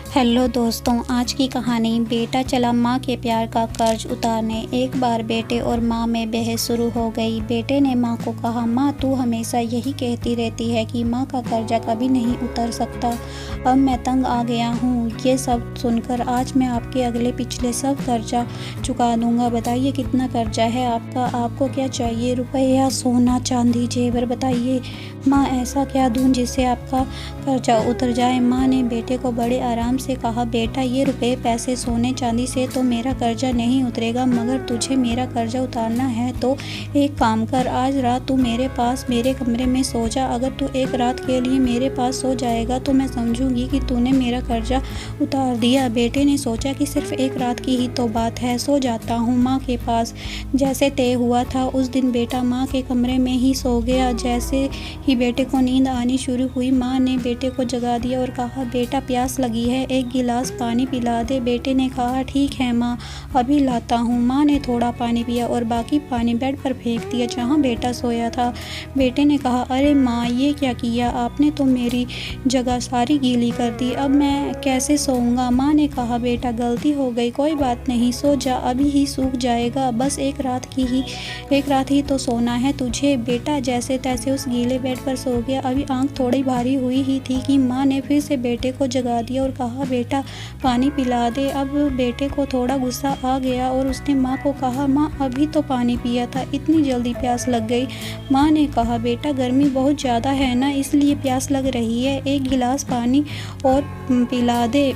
Hello दोस्तों, आज की कहानी बेटा चला माँ के प्यार का कर्ज उतारने। एक बार बेटे और माँ में बहस शुरू हो गई। बेटे ने माँ को कहा, माँ तू हमेशा यही कहती रहती है कि माँ का कर्जा कभी नहीं उतर सकता। अब मैं तंग आ गया हूँ ये सब सुनकर। आज मैं आपके अगले पिछले सब कर्जा चुका दूंगा। बताइए कितना कर्जा है आपका, आपको क्या चाहिए, रुपया, सोना, चांदी, जेवर? बताइए माँ, ऐसा क्या दूँ जिससे आपका कर्जा उतर जाए? माँ ने बेटे को बड़े आराम से कहा, बेटा ये रुपए पैसे सोने चांदी से तो मेरा कर्जा नहीं उतरेगा, मगर तुझे मेरा कर्जा उतारना है तो एक काम कर, आज रात तू मेरे पास मेरे कमरे में सो जा। अगर तू एक रात के लिए मेरे पास सो जाएगा तो मैं समझूंगी कि तूने मेरा कर्जा उतार दिया। बेटे ने सोचा कि सिर्फ एक रात की ही तो बात है, सो जाता हूँ माँ के पास। जैसे तय हुआ था उस दिन बेटा माँ के कमरे में ही सो गया। जैसे ही बेटे को नींद आनी शुरू हुई, माँ ने बेटे को जगा दिया और कहा, बेटा प्यास लगी है, एक गिलास पानी पिला दे। बेटे ने कहा, ठीक है माँ, अभी लाता हूँ। माँ ने थोड़ा पानी पिया और बाकी पानी बेड पर फेंक दिया जहाँ बेटा सोया था। बेटे ने कहा, अरे माँ ये क्या किया आपने, तो मेरी जगह सारी गीली कर दी, अब मैं कैसे सोऊंगा? माँ ने कहा, बेटा गलती हो गई, कोई बात नहीं, सो जा, अभी ही सूख जाएगा, बस एक रात ही तो सोना है तुझे। बेटा जैसे तैसे उस गीले बेड पर सो गया। अभी आंख थोड़ी भारी हुई ही थी कि माँ ने फिर से बेटे को जगा दिया और कहा, बेटा पानी पिला दे। अब बेटे को थोड़ा गुस्सा आ गया और उसने माँ को कहा, माँ अभी तो पानी पिया था, इतनी जल्दी प्यास लग गई? माँ ने कहा, बेटा गर्मी बहुत ज़्यादा है ना, इसलिए प्यास लग रही है, एक गिलास पानी और पिला दे।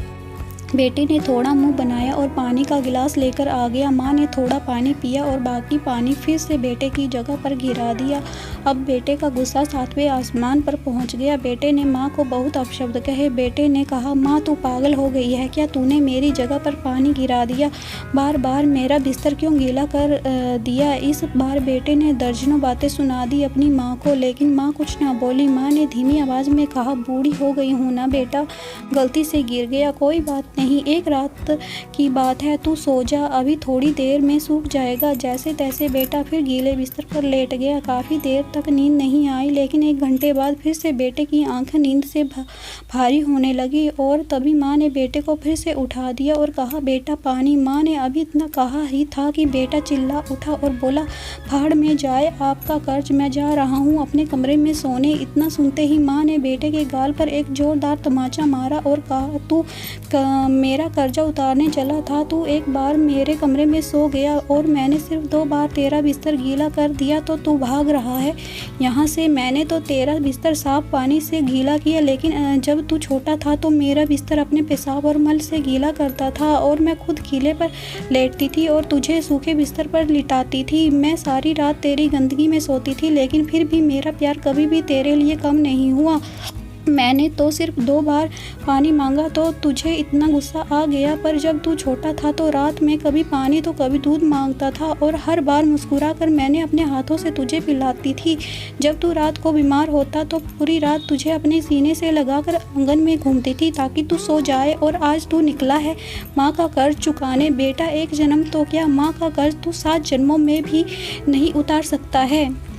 बेटे ने थोड़ा मुंह बनाया और पानी का गिलास लेकर आ गया। माँ ने थोड़ा पानी पिया और बाकी पानी फिर से बेटे की जगह पर गिरा दिया। अब बेटे का गुस्सा सातवें आसमान पर पहुंच गया। बेटे ने माँ को बहुत अपशब्द कहे। बेटे ने कहा, माँ तू पागल हो गई है क्या, तूने मेरी जगह पर पानी गिरा दिया, बार बार मेरा बिस्तर क्यों गीला कर दिया? इस बार बेटे ने दर्जनों बातें सुना दी अपनी माँ को, लेकिन माँ कुछ ना बोली। माँ ने धीमी आवाज़ में कहा, बूढ़ी हो गई हूँ ना बेटा, गलती से गिर गया, कोई बात नहीं, एक रात की बात है, तू सो जा, अभी थोड़ी देर में सूख जाएगा। जैसे तैसे बेटा फिर गीले बिस्तर पर लेट गया। काफ़ी देर तक नींद नहीं आई, लेकिन एक घंटे बाद फिर से बेटे की आंखें नींद से भारी होने लगी और तभी माँ ने बेटे को फिर से उठा दिया और कहा, बेटा पानी। माँ ने अभी इतना कहा ही था कि बेटा चिल्ला उठा और बोला, भाड़ में जाए आपका कर्ज, मैं जा रहा हूँ अपने कमरे में सोने। इतना सुनते ही माँ ने बेटे के गाल पर एक जोरदार तमाचा मारा और कहा, तू मेरा कर्जा उतारने चला था, तू एक बार मेरे कमरे में सो गया और मैंने सिर्फ 2 बार तेरा बिस्तर गीला कर दिया तो तू भाग रहा है यहाँ से। मैंने तो तेरा बिस्तर साफ पानी से गीला किया, लेकिन जब तू छोटा था तो मेरा बिस्तर अपने पेशाब और मल से गीला करता था और मैं खुद गीले पर लेटती थी और तुझे सूखे बिस्तर पर लिटाती थी। मैं सारी रात तेरी गंदगी में सोती थी, लेकिन फिर भी मेरा प्यार कभी भी तेरे लिए कम नहीं हुआ। मैंने तो सिर्फ 2 बार पानी मांगा तो तुझे इतना गुस्सा आ गया, पर जब तू छोटा था तो रात में कभी पानी तो कभी दूध मांगता था और हर बार मुस्कुरा कर मैंने अपने हाथों से तुझे पिलाती थी। जब तू रात को बीमार होता तो पूरी रात तुझे अपने सीने से लगाकर आंगन में घूमती थी ताकि तू सो जाए, और आज तू निकला है माँ का कर्ज चुकाने। बेटा एक जन्म तो क्या, माँ का कर्ज तू 7 जन्मों में भी नहीं उतार सकता है।